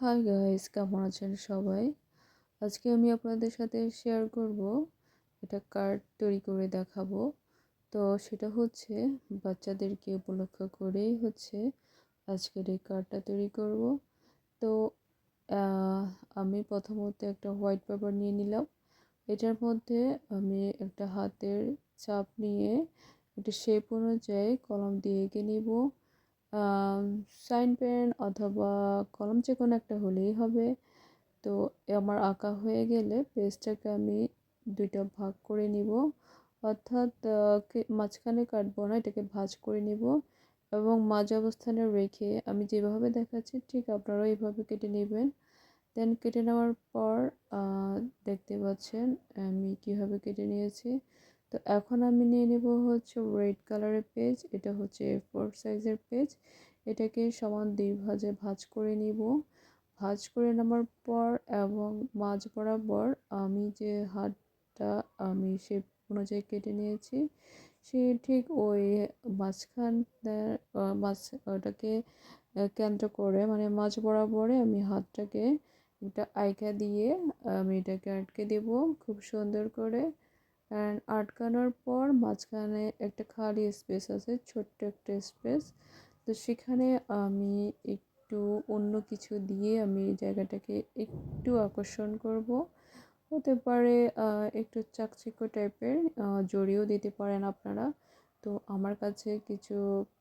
Hi guys, কেমন আছেন সবাই? আজকে আমি আপনাদের সাথে শেয়ার করব এটা কার্ড তৈরি করে দেখাবো। তো সেটা হচ্ছে বাচ্চাদেরকে উপলক্ষ করেই আজকের এই কার্ডটা তৈরি করব। তো আহ, আমি প্রথমত একটা হোয়াইট পেপার নিয়ে নিলাম। এটার মধ্যে আমি একটা হাতের চাপ নিয়ে একটা শেপ অনুযায়ী কলম দিয়ে এঁকে নিব। সাইন পেন অথবা কলম যে কোনো একটা হলেই হবে। তো আমার আঁকা হয়ে গেলে পেজটাকে আমি দুইটা ভাগ করে নিব, অর্থাৎ মাঝখানে কাটবো না, এটাকে ভাঁজ করে নিব এবং মাঝ অবস্থানে রেখে আমি যেভাবে দেখাচ্ছি ঠিক আপনারাও এইভাবে কেটে নেবেন। দেন কেটে নেওয়ার পর দেখতে পাচ্ছেন আমি কিভাবে কেটে নিয়েছি। তো এখন আমি নিয়ে নেব রেড কালারের পেজ। এটা হচ্ছে A4 সাইজের পেজ। এটাকে সমান দুই ভাঁজে ভাঁজ করে নিব। ভাঁজ করে নেওয়ার পর এবং মাঝ বরাবর আমি যে হাতটা আমি শেপ অনুযায়ী কেটে নিয়েছি, সে ঠিক ওই মাঝখান মাঝ ওটাকে কেন্দ্র করে মানে মাঝ বরাবরে আমি হাতটাকে একটা আইকা দিয়ে আমি এটাকে আটকে দেব খুব সুন্দর করে। অ্যান্ড আটকানোর পর মাঝখানে একটা খালি স্পেস আছে, ছোট্ট একটা স্পেস। তো সেখানে আমি একটু অন্য কিছু দিয়ে আমি এই জায়গাটাকে একটু আকর্ষণ করব। হতে পারে একটু চাকচিক্য টাইপের জড়িয়েও দিতে পারেন আপনারা। তো আমার কাছে কিছু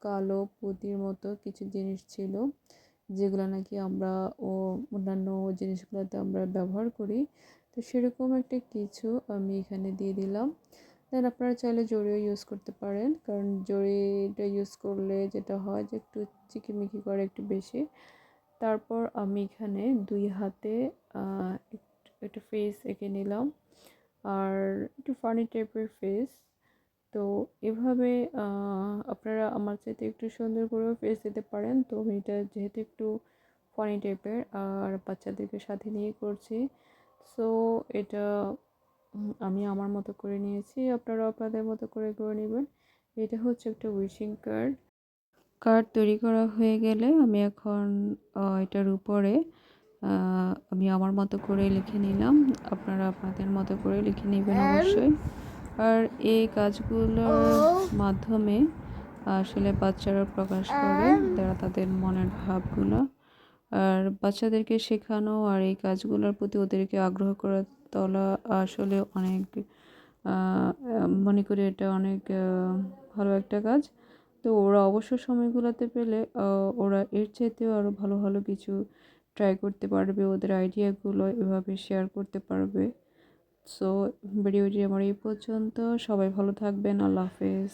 কালো পুঁতির মতো কিছু জিনিস ছিল, যেগুলো নাকি আমরা অন্যান্য জিনিসগুলোতে আমরা ব্যবহার করি। তো সেরকম একটা কিছু আমি এখানে দিয়ে দিলাম। দেন আপনারা চাইলে জড়িও ইউজ করতে পারেন, কারণ জড়িটা ইউজ করলে যেটা হয় যে একটু চিকিমিকি করে একটু বেশি। তারপর আমি এখানে দুই হাতে একটা ফেস এঁকে নিলাম, আর একটু ফানি টাইপের ফেস। তো এভাবে আপনারা আমার চাইতে একটু সুন্দর করেও ফেস দিতে পারেন। তো আমি এটা যেহেতু একটু ফানি টাইপের আর বাচ্চাদেরকে সাথে নিয়ে করছি, সো এটা আমি আমার মতো করে নিয়েছি, আপনারা আপনাদের মতো করে নেবেন। এটা হচ্ছে একটা উইশিং কার্ড। কার্ড তৈরি করা হয়ে গেলে আমি এখন এটার উপরে আমি আমার মতো করে লিখে নিলাম। আপনারা আপনাদের মতো করে লিখে নেবেন অবশ্যই। আর এই কাজগুলোর মাধ্যমে আসলে বাচ্চারা প্রকাশ করে তারা তাদের মনের ভাবগুলো। আর বাচ্চাদেরকে শেখানো আর এই কাজগুলোর প্রতি ওদেরকে আগ্রহ করে তোলা আসলে অনেক মনে করি এটা অনেক ভালো একটা কাজ। তো ওরা অবসর সময়গুলোতে পেলে ওরা এর চাইতেও আরও ভালো ভালো কিছু ট্রাই করতে পারবে, ওদের আইডিয়াগুলো এভাবে শেয়ার করতে পারবে। সো ভিডিওটি আমার এই পর্যন্ত। সবাই ভালো থাকবেন। আল্লাহ হাফেজ।